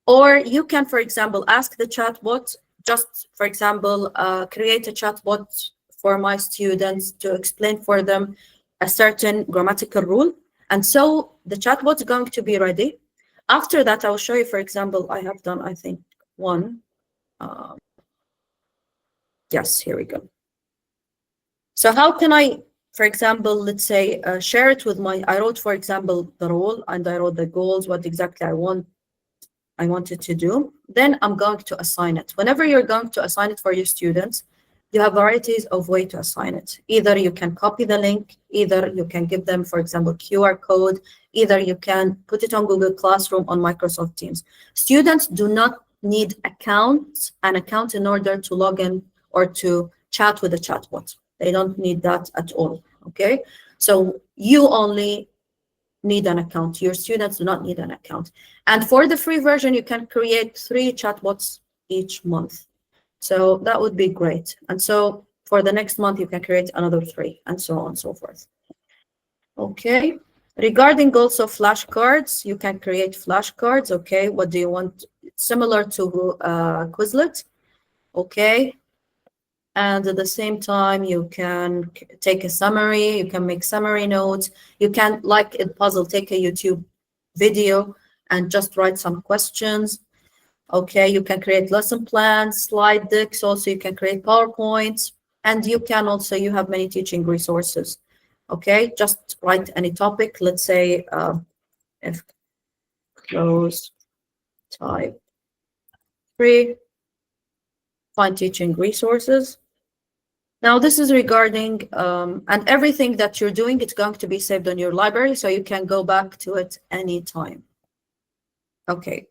Or you can, for example, ask the chatbot, just, for example, create a chatbot for my students to explain for them a certain grammatical rule. And so the chatbot is going to be ready. After that, I will show you, for example, I have done, I think, one. Yes, here we go. So how can I, for example, let's say, share it with I wrote, for example, the role, and I wrote the goals, what exactly I wanted to do. Then I'm going to assign it. Whenever you're going to assign it for your students, you have varieties of way to assign it. Either you can copy the link, either you can give them, for example, QR code, either you can put it on Google Classroom, on Microsoft Teams. Students do not need an account in order to log in or to chat with the chatbot. They don't need that at all, okay? So you only need an account. Your students do not need an account. And for the free version, you can create 3 chatbots each month. So that would be great. And so for the next month, you can create another 3, and so on and so forth. Okay. Regarding also flashcards, you can create flashcards. Okay. What do you want? Similar to Quizlet. Okay. And at the same time, you can take a summary, you can make summary notes, you can, like a puzzle, take a YouTube video and just write some questions. Okay, you can create lesson plans, slide decks, also you can create PowerPoints, and you can also, you have many teaching resources. Okay, just write any topic, let's say if close type 3, find teaching resources. Now this is regarding, and everything that you're doing, it's going to be saved on your library, so you can go back to it anytime. Okay,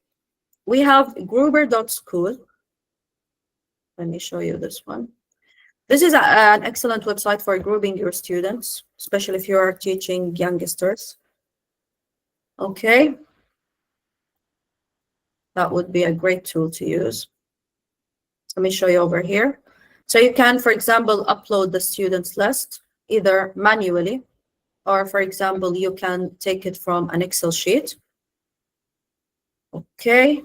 we have gruber.school. Let me show you this one. This is an excellent website for grouping your students, especially if you are teaching youngsters. Okay, that would be a great tool to use. Let me show you over here. So you can, for example, upload the students list either manually, or for example, you can take it from an Excel sheet. Okay,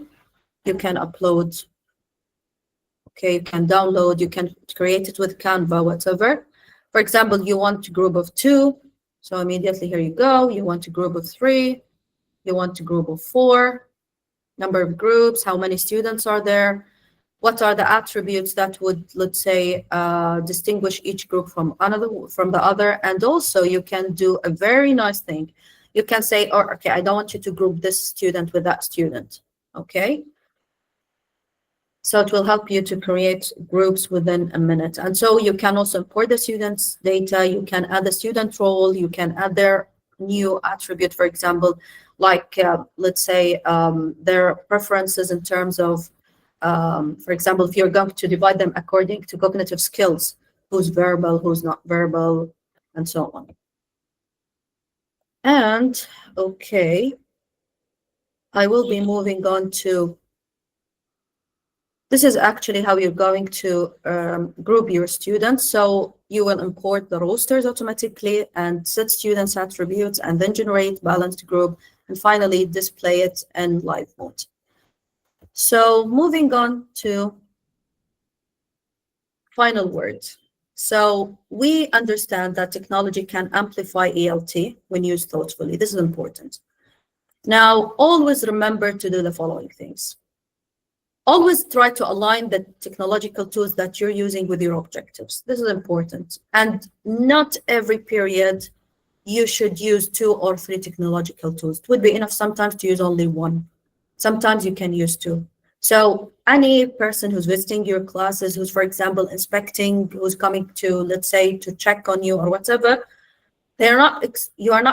you can upload. Okay, you can download, you can create it with Canva, whatever. For example, you want a group of 2. So immediately here you go. You want a group of 3. You want a group of 4. Number of groups, how many students are there? What are the attributes that would, let's say, distinguish each group from the other? And also you can do a very nice thing. You can say, oh, okay, I don't want you to group this student with that student. Okay. So it will help you to create groups within a minute. And so you can also import the students' data. You can add the student role. You can add their new attribute, for example, like, let's say, their preferences in terms of For example, if you're going to divide them according to cognitive skills, who's verbal, who's not verbal, and so on. And okay, I will be moving on to, this is actually how you're going to group your students. So you will import the rosters automatically and set students attributes and then generate balanced group and finally display it in live mode. So moving on to final words. So we understand that technology can amplify ELT when used thoughtfully. This is important. Now, always remember to do the following things. Always try to align the technological tools that you're using with your objectives. This is important. And not every period you should use 2 or 3 technological tools. It would be enough sometimes to use only one. Sometimes you can use 2. So any person who's visiting your classes, who's, for example, inspecting, who's coming to, let's say, to check on you or whatever, they are not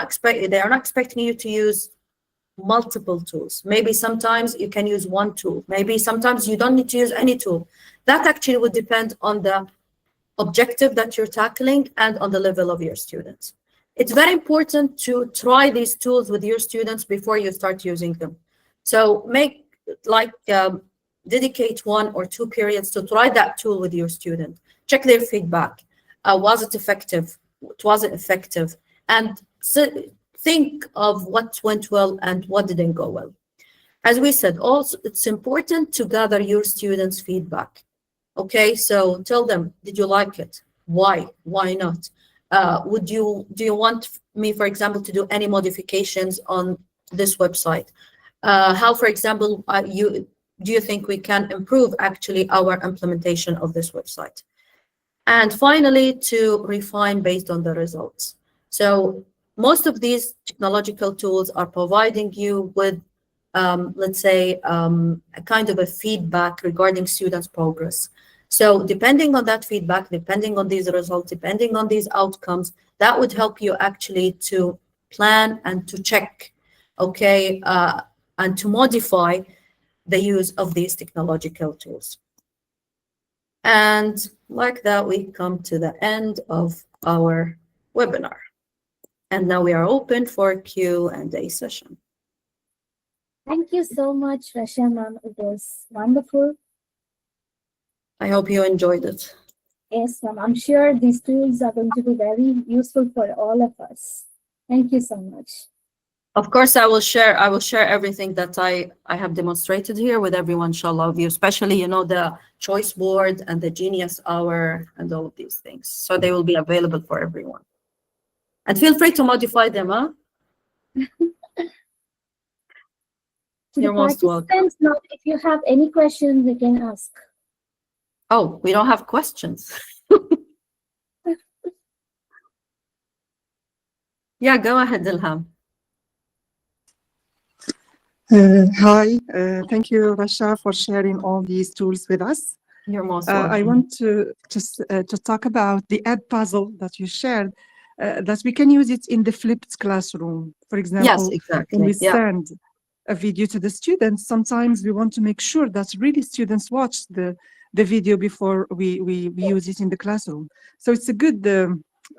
expecting you to use multiple tools. Maybe sometimes you can use one tool. Maybe sometimes you don't need to use any tool. That actually would depend on the objective that you're tackling and on the level of your students. It's very important to try these tools with your students before you start using them. So make dedicate 1 or 2 periods to try that tool with your student. Check their feedback. Was it effective? Was it effective? And think of what went well and what didn't go well. As we said, also it's important to gather your students' feedback. Okay, so tell them, did you like it? Why? Why not? Do you want me, for example, to do any modifications on this website? How, for example, do you think we can improve actually our implementation of this website? And finally, to refine based on the results. So most of these technological tools are providing you with, let's say, a kind of a feedback regarding students' progress. So depending on that feedback, depending on these results, depending on these outcomes, that would help you actually to plan and to check, okay, and to modify the use of these technological tools. And like that, we come to the end of our webinar. And now we are open for Q&A session. Thank you so much, Rasha ma'am. It was wonderful. I hope you enjoyed it. Yes, ma'am. I'm sure these tools are going to be very useful for all of us. Thank you so much. Of course, I will share everything that I have demonstrated here with everyone, inshallah, of you, especially, the choice board and the Genius Hour and all of these things. So they will be available for everyone. And feel free to modify them, huh? You're most welcome. Now, if you have any questions, you can ask. Oh, we don't have questions. Yeah, go ahead, Ilham. Hi, thank you, Rasha, for sharing all these tools with us. You're most welcome. I want to just to talk about the ed puzzle that you shared, that we can use it in the flipped classroom. For example, yes, exactly. when we send a video to the students, sometimes we want to make sure that really students watch the video before we use it in the classroom. So it's a good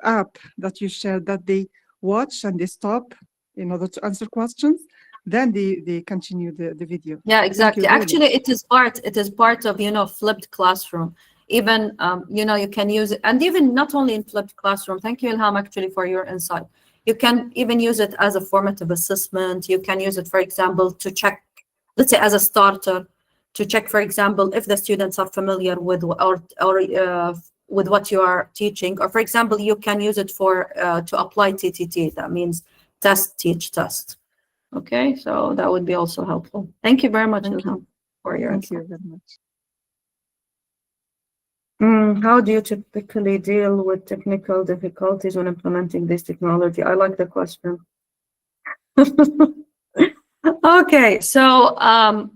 app that you shared, that they watch and they stop in order to answer questions. Then they continue the video. Yeah, exactly. Actually, it is part of, flipped classroom. Even, you can use it, and even not only in flipped classroom. Thank you, Ilham, actually, for your insight. You can even use it as a formative assessment. You can use it, for example, to check, let's say, as a starter, to check, for example, if the students are familiar with with what you are teaching. Or, for example, you can use it for to apply TTT. That means test, teach, test. Okay, so that would be also helpful. Thank you very much, Ilham, for your Thank you very much. How do you typically deal with technical difficulties when implementing this technology? I like the question. Okay, so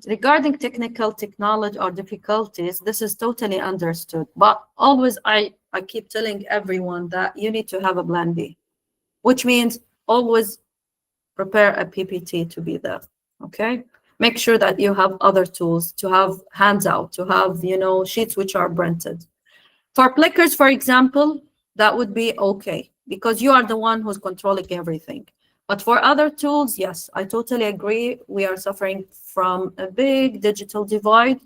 regarding technical technology or difficulties, this is totally understood. But always, I keep telling everyone that you need to have a plan B, which means always prepare a PPT to be there, okay? Make sure that you have other tools, to have handout, to have, sheets which are printed. For Plickers, for example, that would be okay because you are the one who's controlling everything. But for other tools, yes, I totally agree. We are suffering from a big digital divide.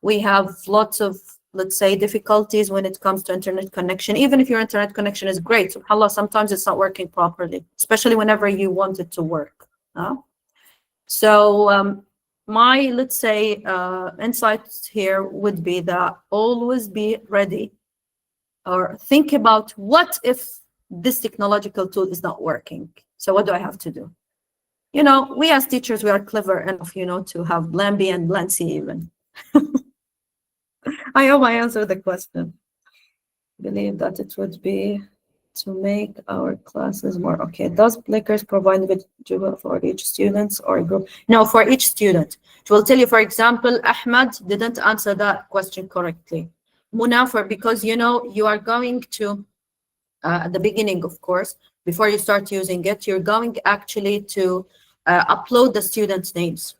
We have lots of, let's say, difficulties when it comes to internet connection. Even if your internet connection is great, subhanAllah, sometimes it's not working properly, especially whenever you want it to work. So my, let's say, insights here would be that always be ready or think about what if this technological tool is not working. So what do I have to do? We as teachers, we are clever enough, to have plan B and plan C even. I hope I answered the question. I believe that it would be to make our classes more. Okay, does Plickers provide video for each student or group? No, for each student. It will tell you, for example, Ahmed didn't answer that question correctly. Muna, because you are going to, at the beginning, of course, before you start using it, you're going actually to upload the students' names,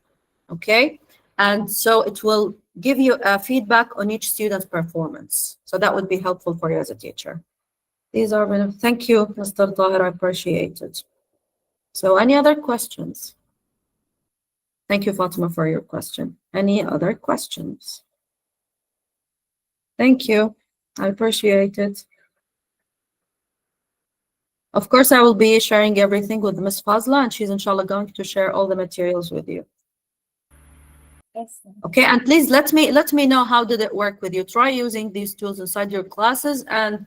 okay? And so it will give you a feedback on each student's performance. So that would be helpful for you as a teacher. These are, thank you, Mr. Tahir, I appreciate it. So any other questions? Thank you, Fatima, for your question. Any other questions? Thank you, I appreciate it. Of course, I will be sharing everything with Ms. Fazla, and she's inshallah going to share all the materials with you. Yes. Okay, and please let me know how did it work with you. Try using these tools inside your classes and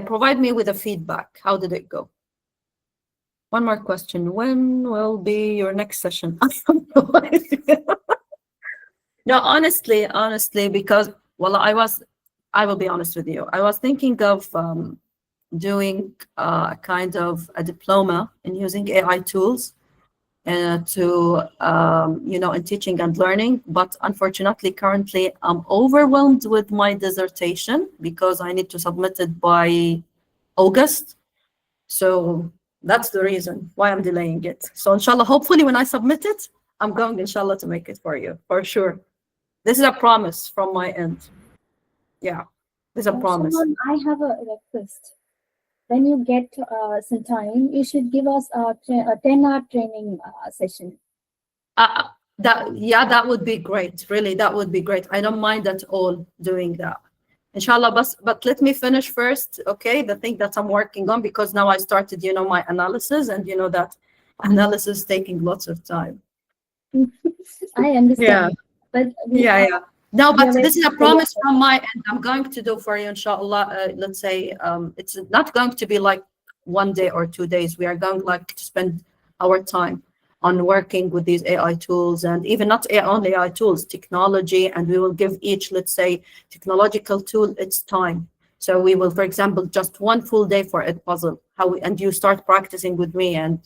provide me with a feedback. How did it go? One more question. When will be your next session? No, honestly, because, well, I will be honest with you. I was thinking of doing kind of a diploma in using AI tools to, in teaching and learning. But unfortunately, currently, I'm overwhelmed with my dissertation because I need to submit it by August. So that's the reason why I'm delaying it. So inshallah, hopefully when I submit it, I'm going, inshallah, to make it for you, for sure. This is a promise from my end. Yeah, this is a promise. Shimon, I have a request. When you get some time, you should give us a 10-hour training session. That would be great. Really, that would be great. I don't mind at all doing that. Inshallah, but let me finish first, okay? The thing that I'm working on, because now I started, my analysis, and that analysis taking lots of time. I understand. Yeah. But Yeah. No, but this is a promise from my end. I'm going to do for you, inshallah. Let's say it's not going to be like 1 day or 2 days. We are going to spend our time on working with these AI tools, and even not only AI tools, technology, and we will give each, let's say, technological tool its time. So we will, for example, just 1 full day for a puzzle, and you start practicing with me, and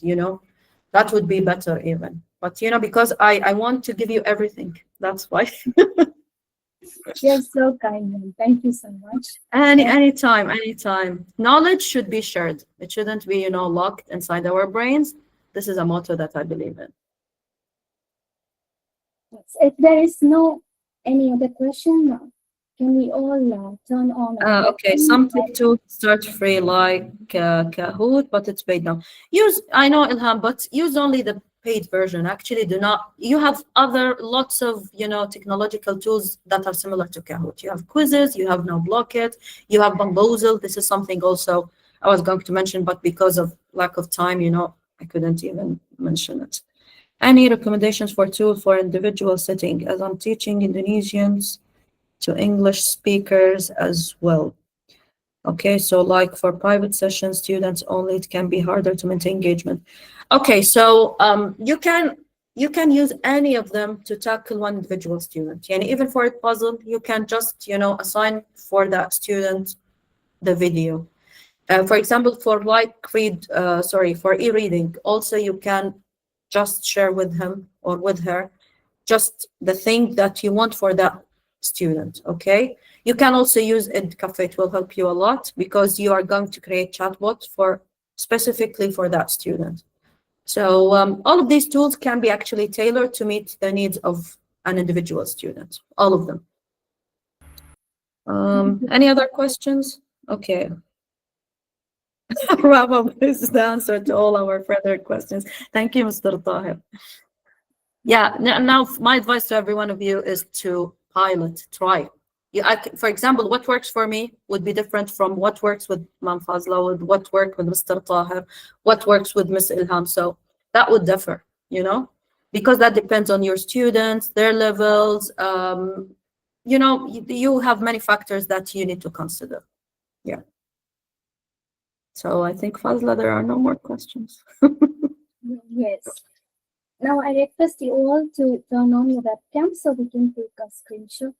that would be better even. But because I want to give you everything, that's why. You're so kind, man. Thank you so much. Anytime. Knowledge should be shared. It shouldn't be, locked inside our brains. This is a motto that I believe in. If there is any other question, can we all turn on? Okay, some tools start free like Kahoot, but it's paid now. I know, Ilham, but use only the paid version. Actually, do not. You have lots of technological tools that are similar to Kahoot. You have quizzes, you have Now Block It, you have Bamboozle. This is something also I was going to mention, but because of lack of time, I couldn't even mention it. Any recommendations for tool for individual setting, as I'm teaching Indonesians to English speakers as well? Okay, so like for private sessions, students only, it can be harder to maintain engagement. Okay, so you can use any of them to tackle one individual student. And even for a puzzle, you can just assign for that student the video. For example, for for e-reading, also you can just share with him or with her just the thing that you want for that student, okay? You can also use Ed Cafe. It will help you a lot because you are going to create chatbot specifically for that student. So all of these tools can be actually tailored to meet the needs of an individual student, all of them. Any other questions? Okay. Rama, this is the answer to all our further questions. Thank you, Mr. Tahir. Yeah, now my advice to every one of you is to pilot, try. For example, what works for me would be different from what works with Mam Fazla, with what worked with Mr. Tahir, what works with Miss Ilham. So that would differ, because that depends on your students, their levels. You have many factors that you need to consider. Yeah. So I think, Fazla, there are no more questions. Yes. Now I request you all to turn on your webcam so we can take a screenshot.